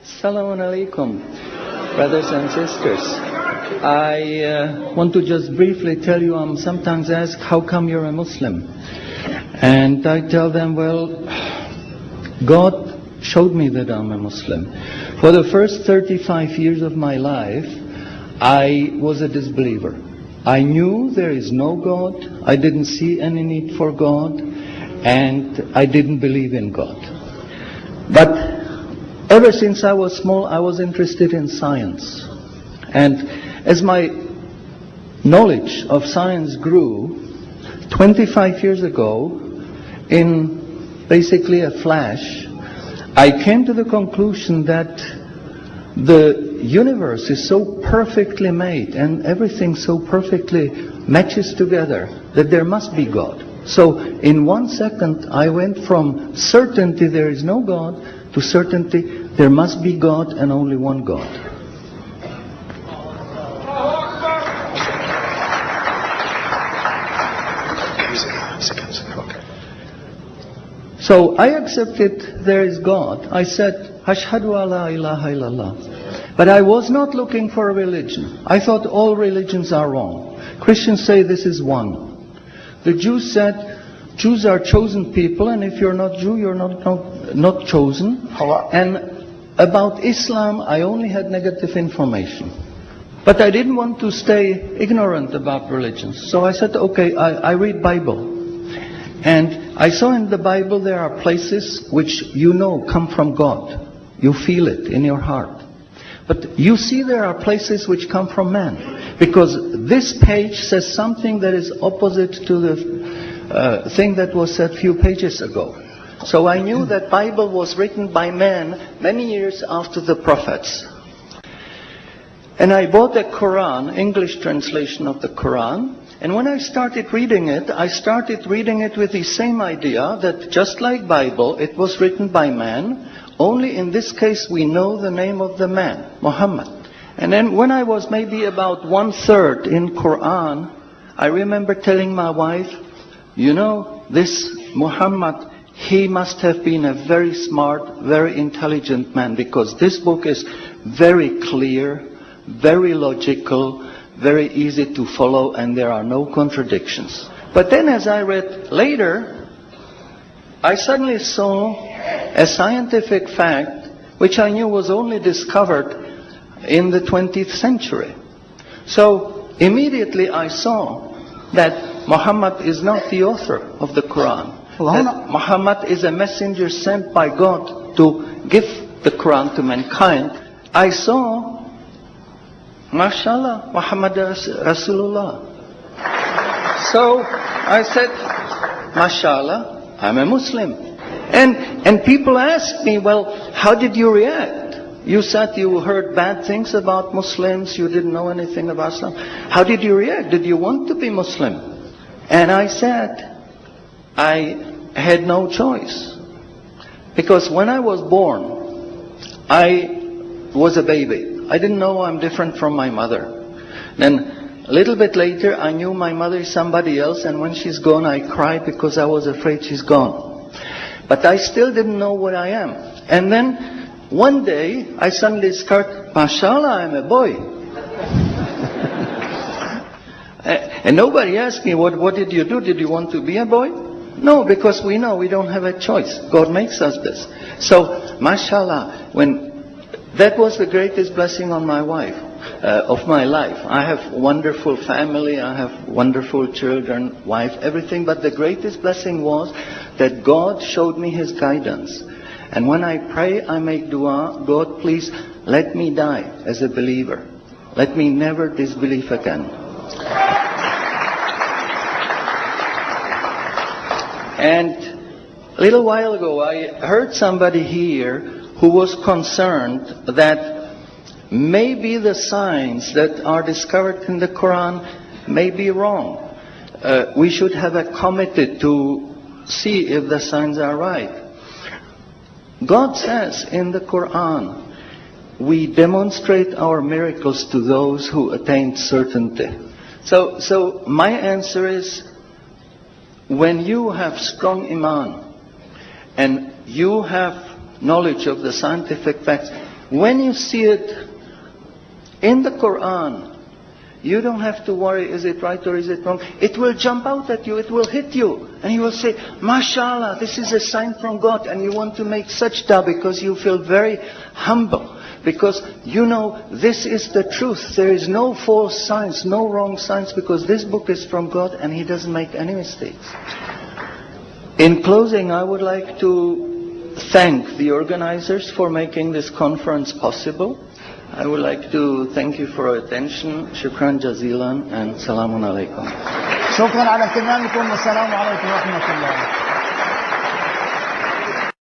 Assalamu alaikum, brothers and sisters. I want to just briefly tell you, I'm sometimes asked, how come you're a Muslim? And I tell them, well, God showed me that I'm a Muslim. For the first 35 years of my life, I was a disbeliever. I knew there is no God, I didn't see any need for God, and I didn't believe in God. But ever since I was small, I was interested in science. And as my knowledge of science grew, 25 years ago, in basically a flash, I came to the conclusion that the universe is so perfectly made and everything so perfectly matches together that there must be God. So in 1 second, I went from certainty there is no God to certainty there must be God and only one God. So I accepted there is God. I said, Ashhadu an la ilaha illallah. But I was not looking for a religion. I thought all religions are wrong. Christians say this is one. The Jews said, Jews are chosen people, and if you're not Jew, you're not chosen. And about Islam, I only had negative information. But I didn't want to stay ignorant about religions. So I said, okay, I read Bible. And I saw in the Bible there are places which you know come from God. You feel it in your heart. But you see there are places which come from man. Because this page says something that is opposite to the thing that was said a few pages ago. So I knew that Bible was written by man many years after the prophets. And I bought a Quran, English translation of the Quran. And when I started reading it with the same idea that just like Bible, it was written by man. Only in this case we know the name of the man, Muhammad. And then when I was maybe about 1/3 in Quran, I remember telling my wife, you know, this Muhammad, he must have been a very smart, very intelligent man, because this book is very clear, very logical, very easy to follow, and there are no contradictions. But then as I read later, I suddenly saw a scientific fact which I knew was only discovered in the 20th century. So immediately I saw that Muhammad is not the author of the Quran. That Muhammad is a messenger sent by God to give the Quran to mankind. I saw, MashaAllah, Muhammad Rasulullah. So I said, MashaAllah, I'm a Muslim. And people ask me, well, how did you react? You said you heard bad things about Muslims, you didn't know anything about Islam. How did you react? Did you want to be Muslim? And I said, I had no choice. Because when I was born, I was a baby. I didn't know I'm different from my mother. Then a little bit later, I knew my mother is somebody else, and when she's gone, I cried because I was afraid she's gone. But I still didn't know what I am. And then one day, I suddenly discovered, MashaAllah, I'm a boy. And nobody asked me, what did you do? Did you want to be a boy? No, because we know we don't have a choice. God makes us this. So, MashaAllah, that was the greatest blessing on my wife, of my life. I have a wonderful family, I have wonderful children, wife, everything. But the greatest blessing was that God showed me His guidance. And when I pray, I make dua, God, please let me die as a believer. Let me never disbelieve again. And a little while ago, I heard somebody here who was concerned that maybe the signs that are discovered in the Quran may be wrong. We should have a committee to see if the signs are right. God says in the Quran, we demonstrate our miracles to those who attain certainty. So my answer is, when you have strong iman, and you have knowledge of the scientific facts, when you see it in the Quran, you don't have to worry, is it right or is it wrong? It will jump out at you, it will hit you. And you will say, MashaAllah, this is a sign from God. And you want to make sajda because you feel very humble. Because you know this is the truth. There is no false science, no wrong science, because this book is from God and He doesn't make any mistakes. In closing, I would like to thank the organizers for making this conference possible. I would like to thank you for your attention. Shukran jazilan and salamun alaikum. شكرا على اهتمامكم والسلام عليكم ورحمة الله.